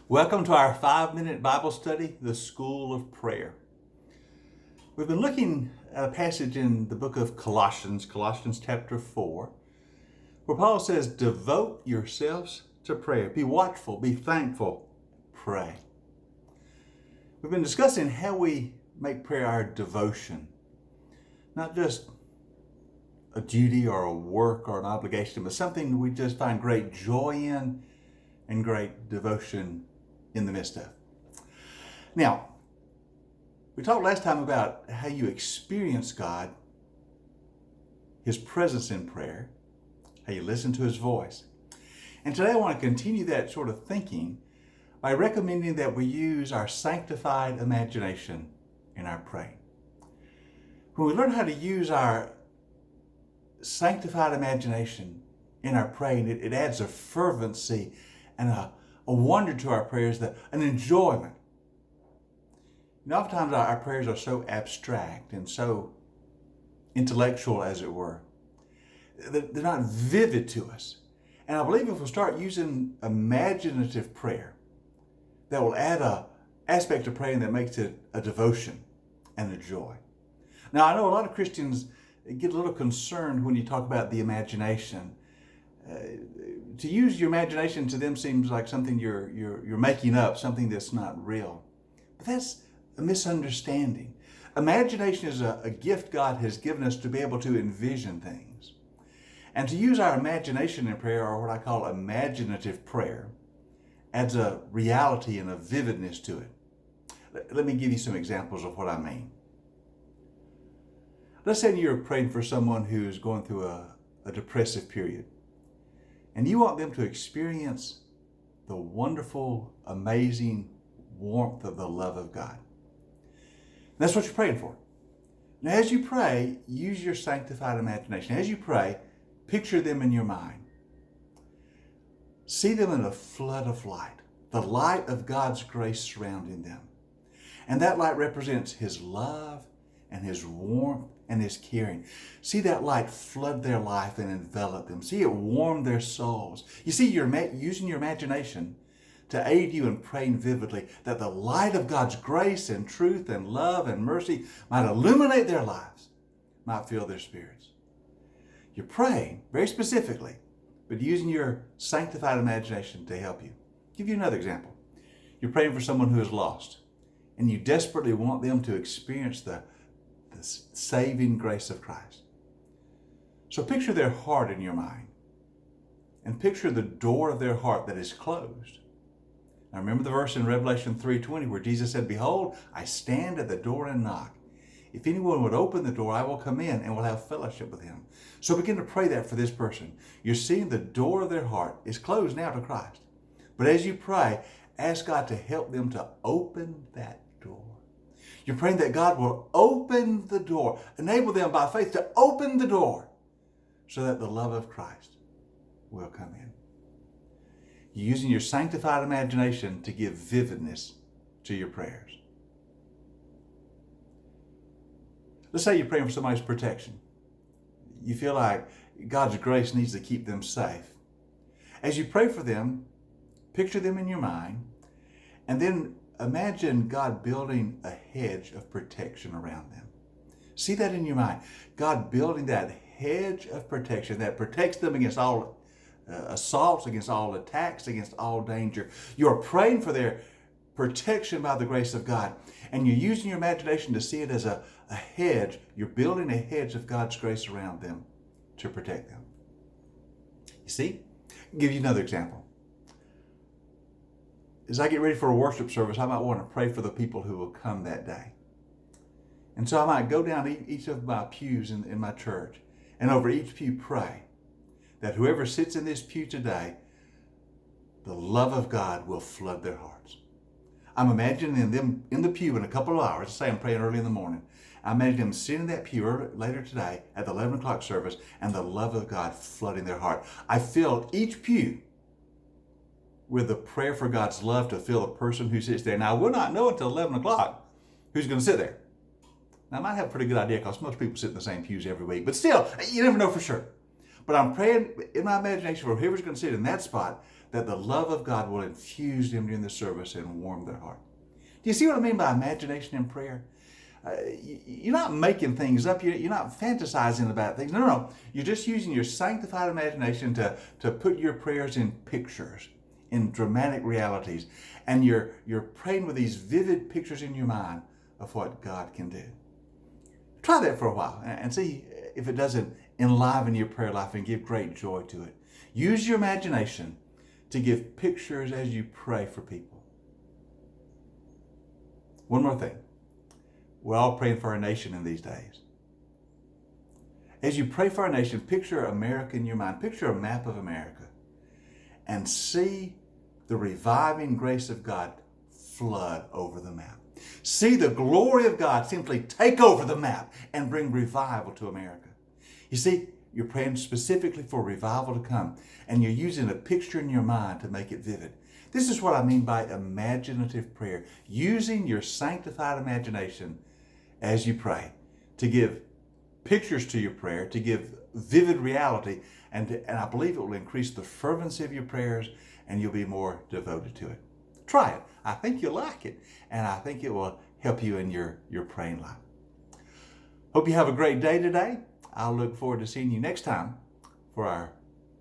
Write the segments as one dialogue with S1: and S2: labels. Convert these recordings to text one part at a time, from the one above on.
S1: Welcome to our 5-minute Bible study, The School of Prayer. We've been looking at a passage in the book of Colossians chapter 4, where Paul says, devote yourselves to prayer. Be watchful, be thankful, pray. We've been discussing how we make prayer our devotion, not just a duty or a work or an obligation, but something we just find great joy in and great devotion in the midst of. Now, we talked last time about how you experience God, His presence in prayer, how you listen to His voice. And today I want to continue that sort of thinking by recommending that we use our sanctified imagination in our praying. When we learn how to use our sanctified imagination in our praying, it adds a fervency and a wonder to our prayers, an enjoyment. And oftentimes our prayers are so abstract and so intellectual, as it were. They're not vivid to us. And I believe if we'll start using imaginative prayer, that will add an aspect of praying that makes it a devotion and a joy. Now, I know a lot of Christians get a little concerned when you talk about the imagination. To use your imagination to them seems like something you're making up, something that's not real. But that's a misunderstanding. Imagination is a gift God has given us to be able to envision things. And to use our imagination in prayer, or what I call imaginative prayer, adds a reality and a vividness to it. Let me give you some examples of what I mean. Let's say you're praying for someone who's going through a depressive period, and you want them to experience the wonderful, amazing warmth of the love of God. That's what you're praying for. Now, as you pray, use your sanctified imagination. As you pray, picture them in your mind. See them in a flood of light, the light of God's grace surrounding them. And that light represents His love and His warmth and His caring. See that light flood their life and envelop them. See it warm their souls. You see, you're using your imagination to aid you in praying vividly that the light of God's grace and truth and love and mercy might illuminate their lives, might fill their spirits. You're praying very specifically, but using your sanctified imagination to help you. I'll give you another example. You're praying for someone who is lost, and you desperately want them to experience the saving grace of Christ. So picture their heart in your mind, and picture the door of their heart that is closed. Now remember the verse in Revelation 3:20 where Jesus said, behold, I stand at the door and knock. If anyone would open the door, I will come in and will have fellowship with him. So begin to pray that for this person. You're seeing the door of their heart is closed now to Christ. But as you pray, ask God to help them to open that door. You're praying that God will open the door, enable them by faith to open the door so that the love of Christ will come in. You're using your sanctified imagination to give vividness to your prayers. Let's say you're praying for somebody's protection. You feel like God's grace needs to keep them safe. As you pray for them, picture them in your mind, and then imagine God building a hedge of protection around them. See that in your mind. God building that hedge of protection that protects them against all assaults, against all attacks, against all danger. You're praying for their protection by the grace of God. And you're using your imagination to see it as a hedge. You're building a hedge of God's grace around them to protect them. You see? I'll give you another example. As I get ready for a worship service, I might want to pray for the people who will come that day. And so I might go down each of my pews in my church, and over each pew pray that whoever sits in this pew today, the love of God will flood their hearts. I'm imagining them in the pew in a couple of hours. Let's say I'm praying early in the morning. I imagine them sitting in that pew later today at the 11 o'clock service, and the love of God flooding their heart. I fill each pew with a prayer for God's love to fill the person who sits there. Now, we'll not know until 11 o'clock who's going to sit there. Now, I might have a pretty good idea because most people sit in the same pews every week, but still, you never know for sure. But I'm praying in my imagination for whoever's going to sit in that spot, that the love of God will infuse them during the service and warm their heart. Do you see what I mean by imagination in prayer? You're not making things up. You're not fantasizing about things. No. You're just using your sanctified imagination to put your prayers in pictures, in dramatic realities. And you're praying with these vivid pictures in your mind of what God can do. Try that for a while and see if it doesn't enliven your prayer life and give great joy to it. Use your imagination to give pictures as you pray for people. One more thing. We're all praying for our nation in these days. As you pray for our nation, picture America in your mind. Picture a map of America and see the reviving grace of God flood over the map. See the glory of God simply take over the map and bring revival to America. You see, you're praying specifically for revival to come, and you're using a picture in your mind to make it vivid. This is what I mean by imaginative prayer, using your sanctified imagination as you pray to give pictures to your prayer, to give vivid reality, and I believe it will increase the fervency of your prayers and you'll be more devoted to it. Try it. I think you'll like it, and I think it will help you in your praying life. Hope you have a great day today. I'll look forward to seeing you next time for our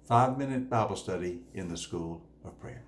S1: 5-minute Bible study in the School of Prayer.